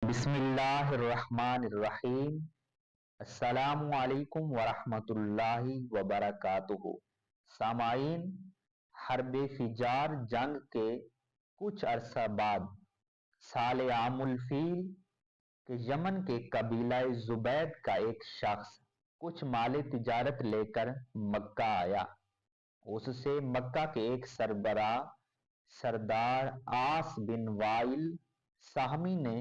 بسم اللہ الرحمن الرحیم۔ السلام علیکم ورحمۃ اللہ وبرکاتہ۔ سامعین، حرب فجار جنگ کے کچھ عرصہ بعد سال عام الفیل کے یمن کے قبیلہ زبید کا ایک شخص کچھ مال تجارت لے کر مکہ آیا۔ اس سے مکہ کے ایک سربراہ سردار عاص بن وائل سہمی نے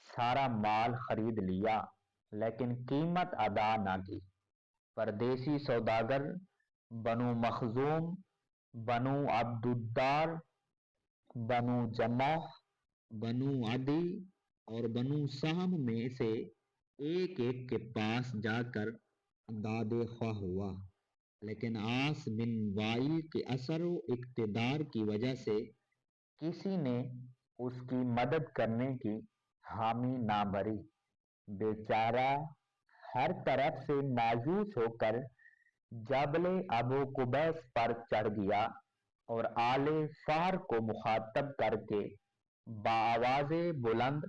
سارا مال خرید لیا، لیکن قیمت ادا نہ کی۔ پردیسی سوداگر بنو مخزوم، بنو عبدالدار، بنو جمح، بنو عدی اور بنو سہم میں سے ایک ایک کے پاس جا کر داد خواہ ہوا، لیکن عاص بن وائل کے اثر و اقتدار کی وجہ سے کسی نے اس کی مدد کرنے کی حامی نہ بھری۔ بیچارہ ہر طرف سے مایوس ہو کر جبل ابو قبیس پر چڑھ گیا اور آل فہر کو مخاطب کر کے بآواز بلند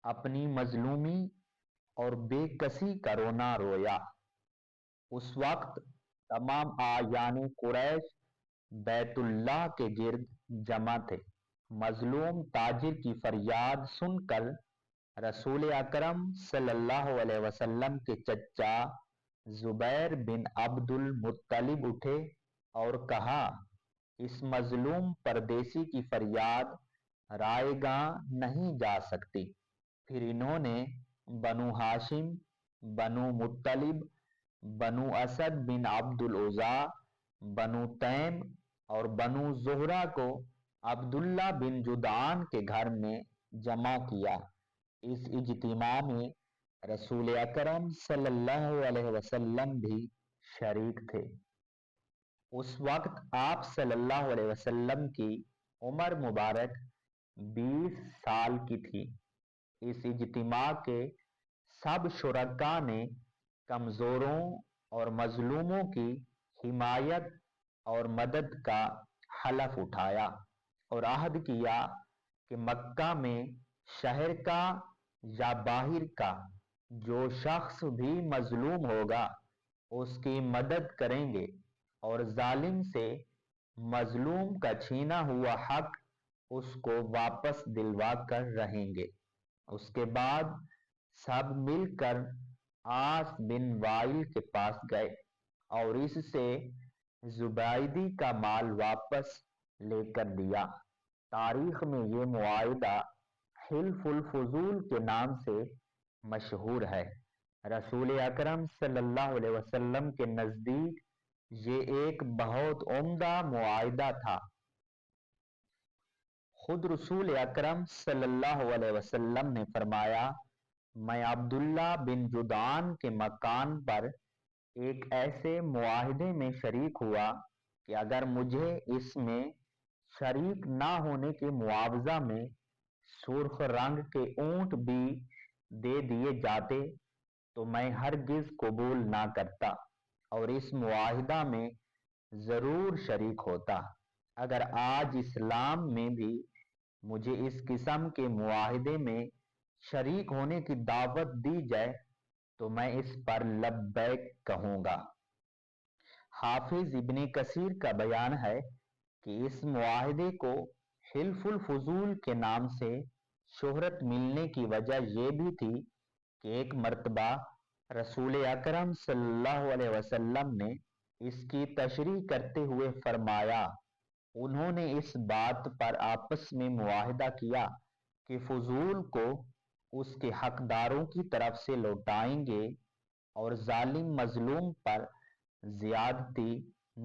اپنی مظلومی اور بے کسی کا رونا رویا۔ اس وقت تمام اعیان قریش بیت اللہ کے گرد جمع تھے۔ مظلوم تاجر کی فریاد سن کر رسول اکرم صلی اللہ علیہ وسلم کے چچا زبیر بن عبد المطلب اٹھے اور کہا، اس مظلوم پردیسی کی فریاد رائے گاں نہیں جا سکتی۔ پھر انہوں نے بنو ہاشم، بنو مطلب، بنو اسد بن عبد العزا، بنو تیم اور بنو زہرہ کو عبداللہ بن جدعان کے گھر میں جمع کیا۔ اس اجتماع میں رسول اکرم صلی اللہ علیہ وسلم بھی شریک تھے۔ اس وقت آپ صلی اللہ علیہ وسلم کی عمر مبارک 20 سال کی تھی۔ اس اجتماع کے سب شرکاء نے کمزوروں اور مظلوموں کی حمایت اور مدد کا حلف اٹھایا اور عہد کیا کہ مکہ میں شہر کا یا باہر کا جو شخص بھی مظلوم ہوگا اس کی مدد کریں گے اور ظالم سے مظلوم کا چھینا ہوا حق اس کو واپس دلوا کر رہیں گے۔ اس کے بعد سب مل کر عاص بن وائل کے پاس گئے اور اس سے زبیدی کا مال واپس لے کر دیا۔ تاریخ میں یہ معاہدہ حلف الفضول کے نام سے مشہور ہے۔ رسول اکرم صلی اللہ علیہ وسلم کے نزدیک یہ ایک بہت عمدہ معاہدہ تھا۔ خود رسول اکرم صلی اللہ علیہ وسلم نے فرمایا، میں عبداللہ بن جدعان کے مکان پر ایک ایسے معاہدے میں شریک ہوا کہ اگر مجھے اس میں شریک نہ ہونے کے معاوضہ میں سرخ رنگ کے اونٹ بھی دے دیے جاتے تو میں ہرگز قبول نہ کرتا اور اس معاہدہ میں ضرور شریک ہوتا۔ اگر آج اسلام میں بھی مجھے اس قسم کے معاہدے میں شریک ہونے کی دعوت دی جائے تو میں اس پر لبیک کہوں گا۔ حافظ ابن کثیر کا بیان ہے کہ اس معاہدے کو حلف الفضول کے نام سے شہرت ملنے کی وجہ یہ بھی تھی کہ ایک مرتبہ رسول اکرم صلی اللہ علیہ وسلم نے اس کی تشریح کرتے ہوئے فرمایا، انہوں نے اس بات پر آپس میں معاہدہ کیا کہ فضول کو اس کے حقداروں کی طرف سے لوٹائیں گے اور ظالم مظلوم پر زیادتی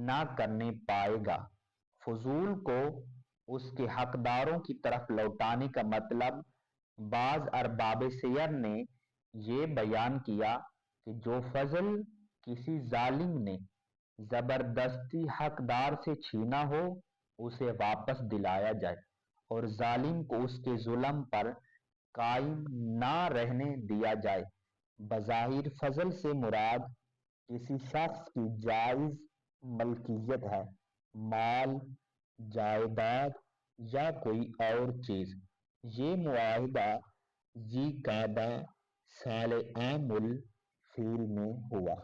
نہ کرنے پائے گا۔ فضول کو اس کے حقداروں کی طرف لوٹانے کا مطلب بعض ارباب سیر نے یہ بیان کیا کہ جو فضل کسی ظالم نے زبردستی حقدار سے چھینا ہو اسے واپس دلایا جائے اور ظالم کو اس کے ظلم پر قائم نہ رہنے دیا جائے۔ بظاہر فضل سے مراد کسی شخص کی جائز ملکیت ہے، مال، جائیداد یا کوئی اور چیز۔ یہ معاہدہ یہ قیدہ سال عام الفیل میں ہوا۔